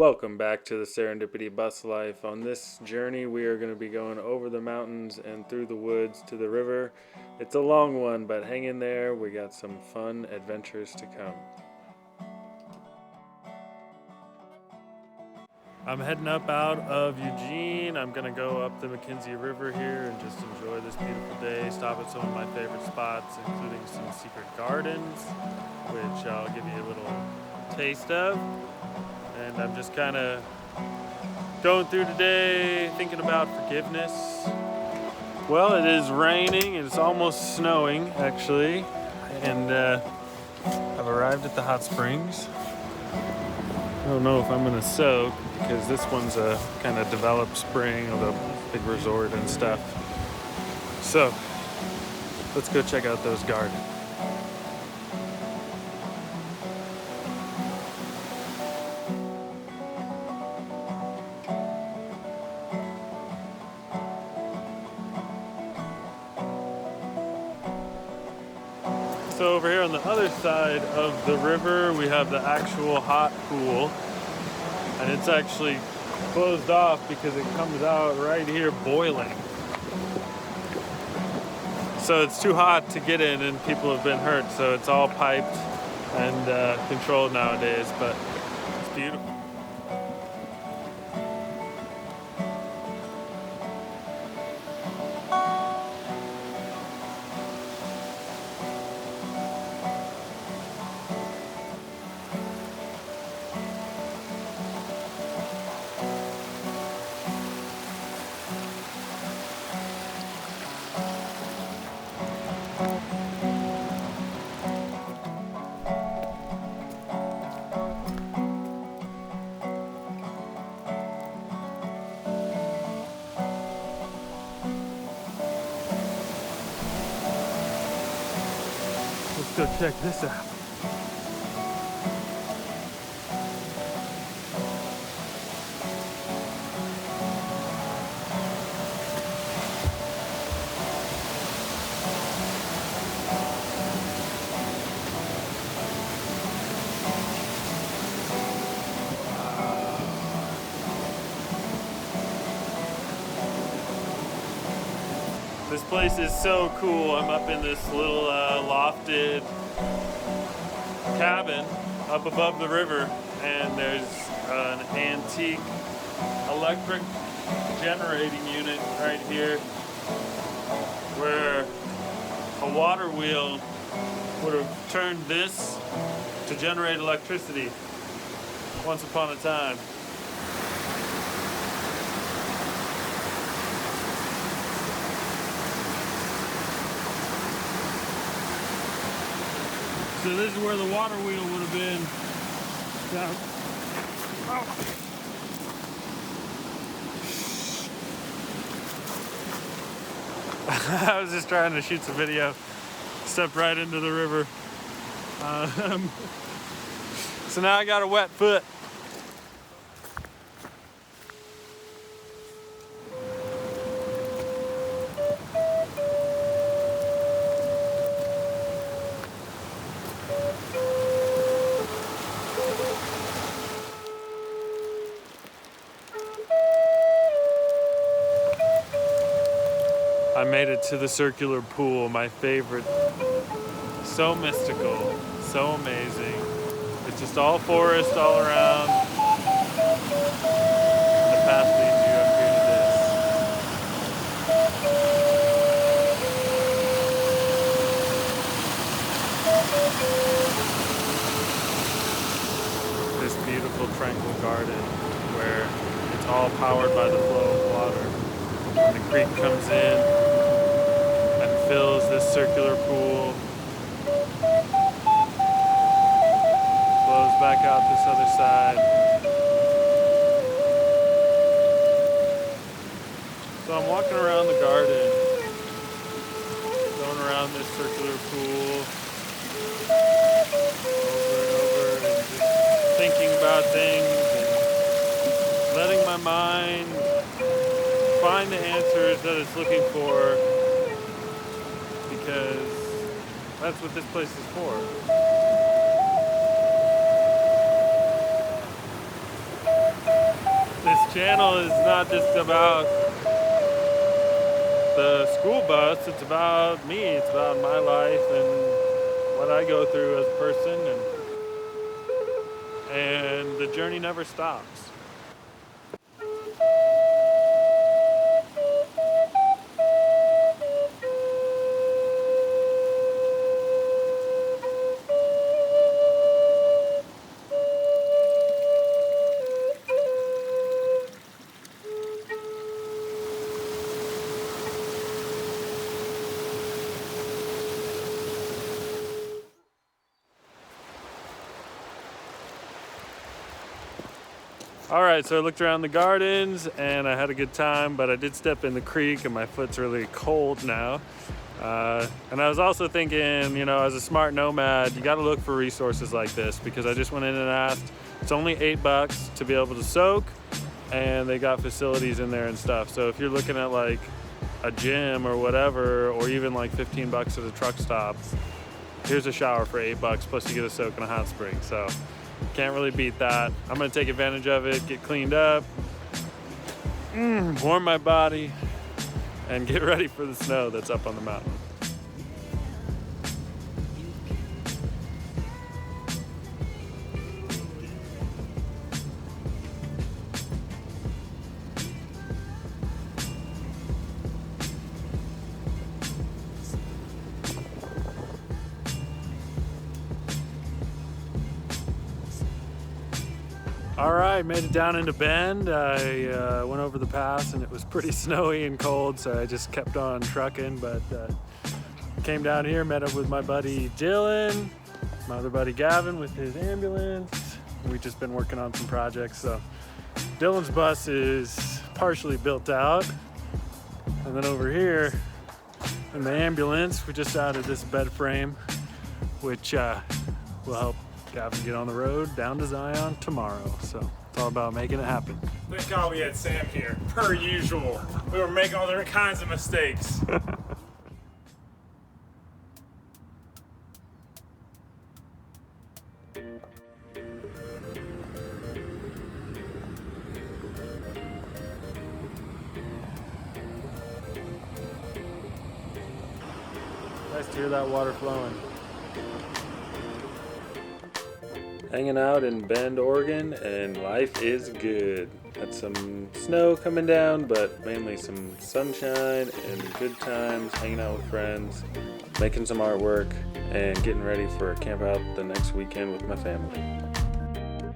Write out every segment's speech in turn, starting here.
Welcome back to the Serendipity Bus Life. On this journey, we are going to be going over the mountains and through the woods to the river. It's a long one, but hang in there. We got some fun adventures to come. I'm heading up out of Eugene. I'm going to go up the McKenzie River here and just enjoy this beautiful day. Stop at some of my favorite spots, including some secret gardens, which I'll give you a little taste of. And I'm just kind of going through today thinking about forgiveness. Well, it is raining and it's almost snowing actually, and I've arrived at the hot springs. I don't know if I'm gonna soak because this one's a kind of developed spring with a big resort and stuff. So let's go check out those gardens. So over here on the other side of the river, we have the actual hot pool, and it's actually closed off because it comes out right here boiling. So it's too hot to get in and people have been hurt, so it's all piped and controlled nowadays, but it's beautiful. Let's go check this out. This place is so cool. I'm up in this little lofted cabin up above the river, and there's an antique electric generating unit right here where a water wheel would have turned this to generate electricity once upon a time. So this is where the water wheel would have been. Down. Oh. I was just trying to shoot some video. Stepped right into the river. So now I got a wet foot. I made it to the circular pool, my favorite. So mystical, so amazing. It's just all forest all around. The path leads you up here to this beautiful tranquil garden where it's all powered by the flow of water. When the creek comes in and fills this circular pool, flows back out this other side. So I'm walking around the garden, going around this circular pool, over and over, and just thinking about things and letting my mind find the answers that it's looking for, because that's what this place is for. channel is not just about the school bus, it's about me, it's about my life and what I go through as a person, and the journey never stops. All right, so I looked around the gardens and I had a good time, but I did step in the creek and my foot's really cold now. And I was also thinking, you know, as a smart nomad, you gotta look for resources like this, because I just went in and asked. It's only $8 to be able to soak, and they got facilities in there and stuff. So if you're looking at like a gym or whatever, or even like 15 bucks at a truck stop, here's a shower for $8, plus you get a soak in a hot spring. So can't really beat that. I'm gonna take advantage of it, get cleaned up, warm my body, and get ready for the snow that's up on the mountain. All right, made it down into Bend. I went over the pass and it was pretty snowy and cold, so I just kept on trucking, but came down here, met up with my buddy Dylan, my other buddy Gavin with his ambulance. We've just been working on some projects, so Dylan's bus is partially built out. And then over here in the ambulance, we just added this bed frame, which will help Gavin get on the road down to Zion tomorrow. So it's all about making it happen. Thank God we had Sam here, per usual. We were making all different kinds of mistakes. Nice to hear that water flowing. Hanging out in Bend, Oregon, and life is good. Had some snow coming down, but mainly some sunshine and good times, hanging out with friends, making some artwork, and getting ready for a camp out the next weekend with my family. I'm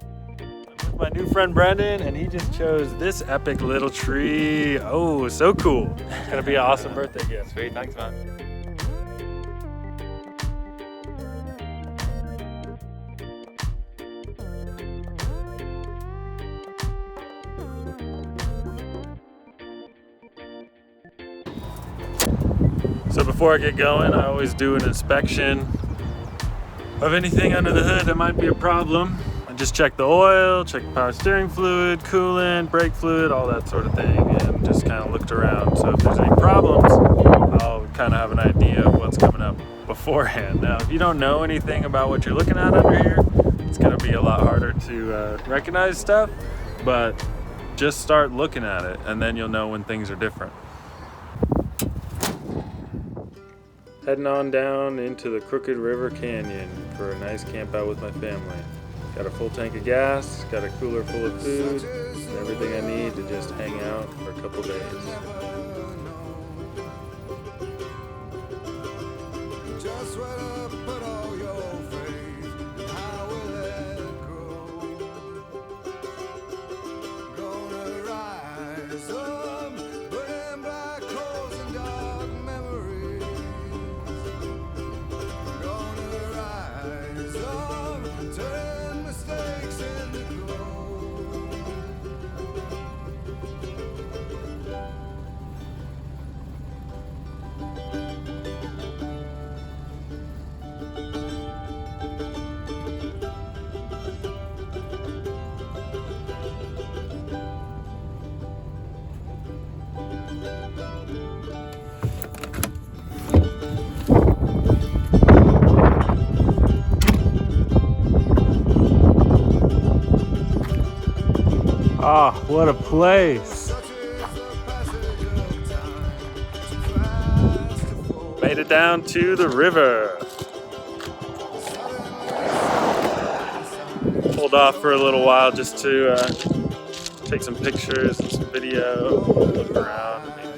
with my new friend Brendan, and he just chose this epic little tree. Oh, so cool. It's gonna be an awesome birthday gift. Sweet, thanks, man. So before I get going, I always do an inspection of anything under the hood that might be a problem. I just check the oil, check the power steering fluid, coolant, brake fluid, all that sort of thing, and just kind of looked around. So if there's any problems, I'll kind of have an idea of what's coming up beforehand. Now, if you don't know anything about what you're looking at under here, it's gonna be a lot harder to recognize stuff, but just start looking at it, and then you'll know when things are different. Heading on down into the Crooked River Canyon for a nice camp out with my family. Got a full tank of gas, got a cooler full of food, and everything I need to just hang out for a couple days. Ah, what a place. Made it down to the river. Pulled off for a little while just to take some pictures and some video, look around. I mean,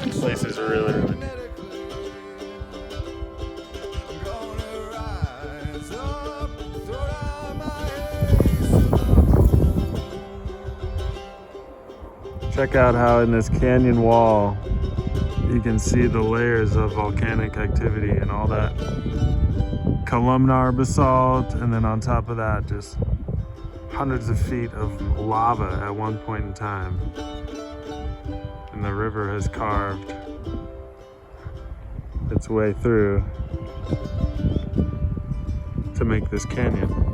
this place is really, really neat. Check out how in this canyon wall you can see the layers of volcanic activity and all that columnar basalt, and then on top of that just hundreds of feet of lava at one point in time. And the river has carved its way through to make this canyon.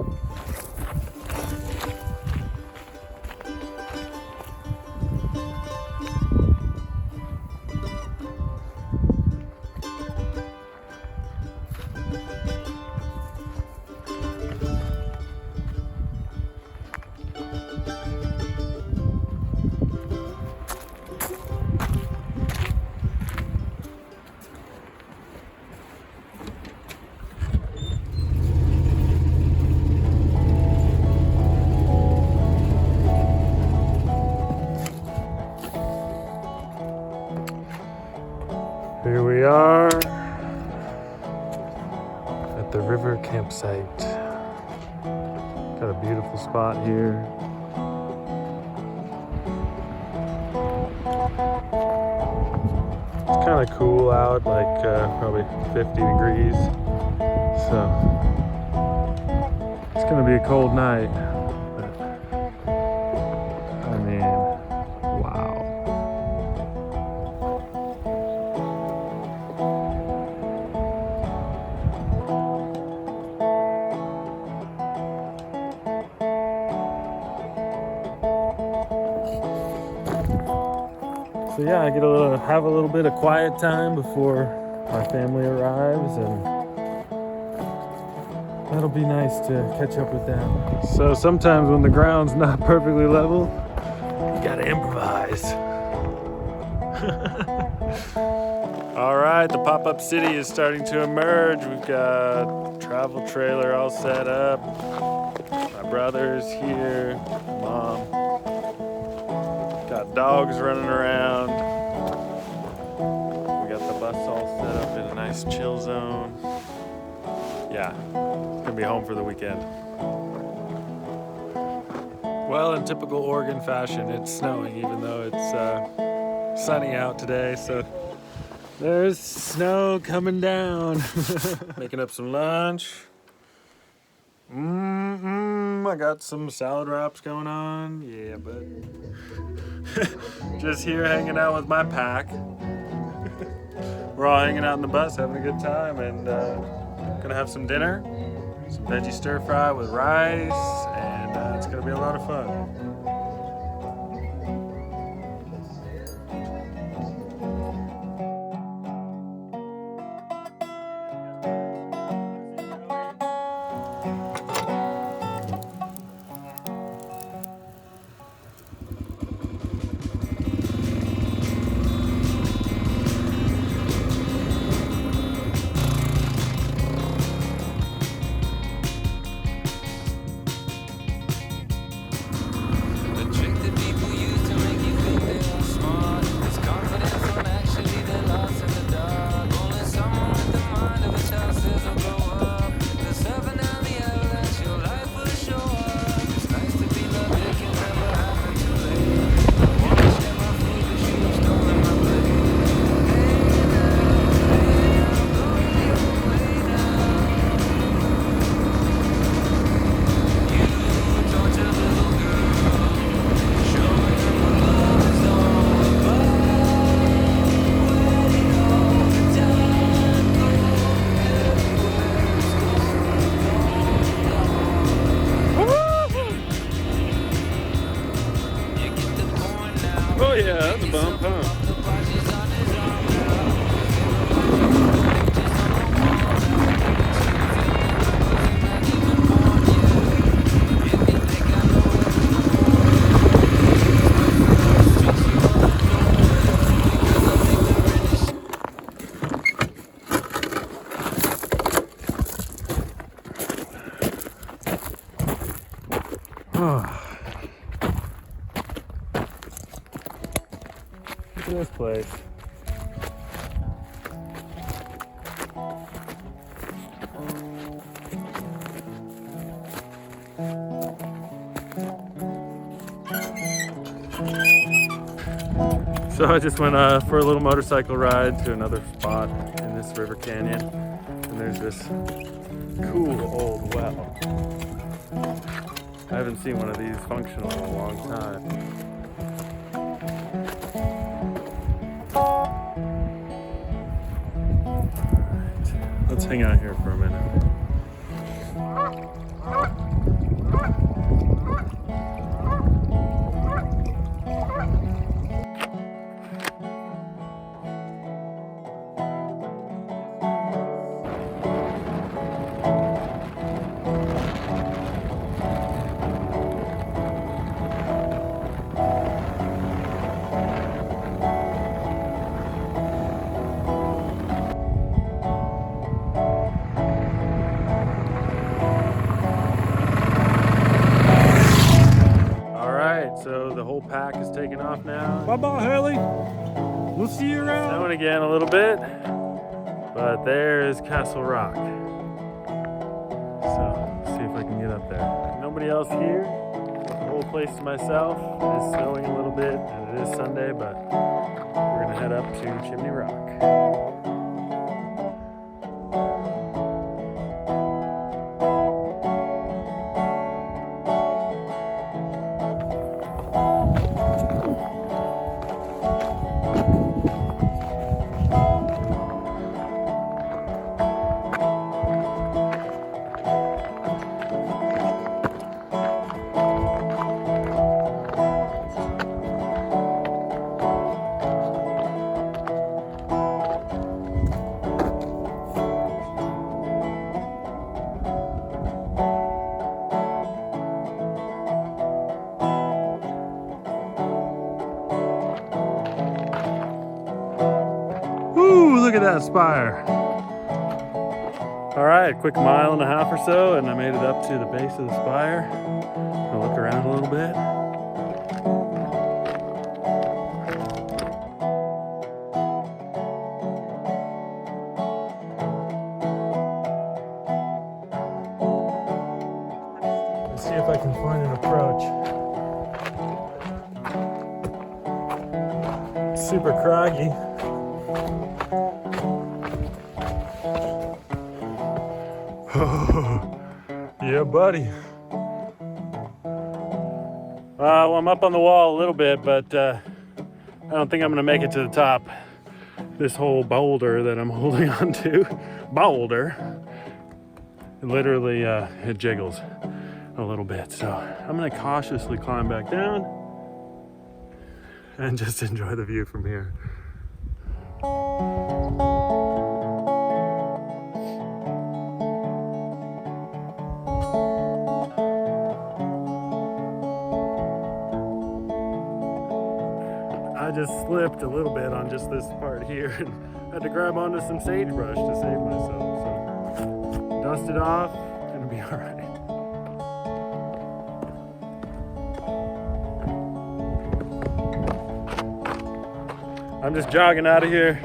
Here we are at the river campsite. Got a beautiful spot here. It's kind of cool out, like probably 50 degrees. So it's gonna be a cold night. But, I mean, wow. So yeah, I get have a little bit of quiet time before my family arrives, and that'll be nice to catch up with them. So sometimes when the ground's not perfectly level, you gotta improvise. All right, the pop-up city is starting to emerge. We've got a travel trailer all set up. My brother's here, mom. Got dogs running around. We got the bus all set up in a nice chill zone. Yeah, it's gonna be home for the weekend. Well, in typical Oregon fashion, it's snowing even though it's sunny out today, so there's snow coming down. Making up some lunch. I got some salad wraps going on. Yeah, but just here hanging out with my pack. We're all hanging out in the bus, having a good time, and gonna have some dinner, some veggie stir fry with rice, and it's gonna be a lot of fun. Look at this place. So I just went for a little motorcycle ride to another spot in this river canyon, and there's this cool old well. I haven't seen one of these functional in a long time. Alright, let's hang out here for a minute. So the whole pack is taking off now. Bye-bye, Haley. We'll see you around. Snowing again a little bit, but there's Castle Rock. So let's see if I can get up there. Nobody else here. The whole place to myself. It is snowing a little bit, and it is Sunday, but we're gonna head up to Chimney Rock. Look at that spire. All right, quick mile and a half or so, and I made it up to the base of the spire. I'll look around a little bit. Let's see if I can find an approach. Super craggy. Yeah, buddy. Well, I'm up on the wall a little bit, but I don't think I'm gonna make it to the top. This whole boulder that I'm holding on to, literally it jiggles a little bit. So I'm gonna cautiously climb back down and just enjoy the view from here. I just slipped a little bit on just this part here and had to grab onto some sagebrush to save myself. So dust it off, gonna be all right. I'm just jogging out of here.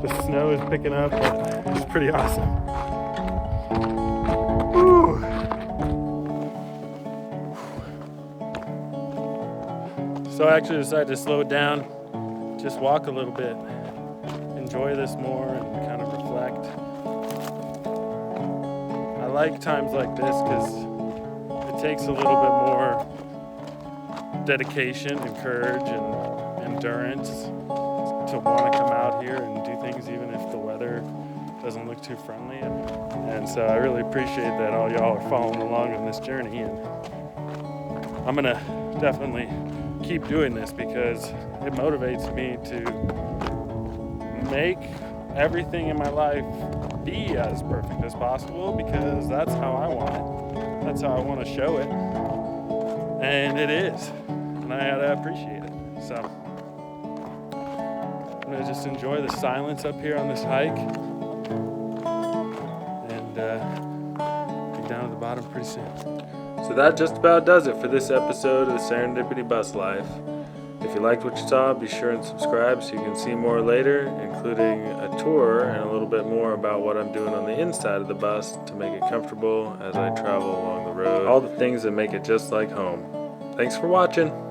The snow is picking up, but it's pretty awesome. Woo. So I actually decided to slow it down, just walk a little bit, enjoy this more and kind of reflect. I like times like this because it takes a little bit more dedication and courage and endurance to want to come out here and do things even if the weather doesn't look too friendly. And so I really appreciate that all y'all are following along on this journey, and I'm gonna definitely keep doing this because it motivates me to make everything in my life be as perfect as possible, because that's how I want it. That's how I want to show it, and it is, and I gotta appreciate it. So I'm gonna just enjoy the silence up here on this hike, and be down at the bottom pretty soon. So that just about does it for this episode of the Serendipity Bus Life. If you liked what you saw, be sure and subscribe so you can see more later, including a tour and a little bit more about what I'm doing on the inside of the bus to make it comfortable as I travel along the road. All the things that make it just like home. Thanks for watching.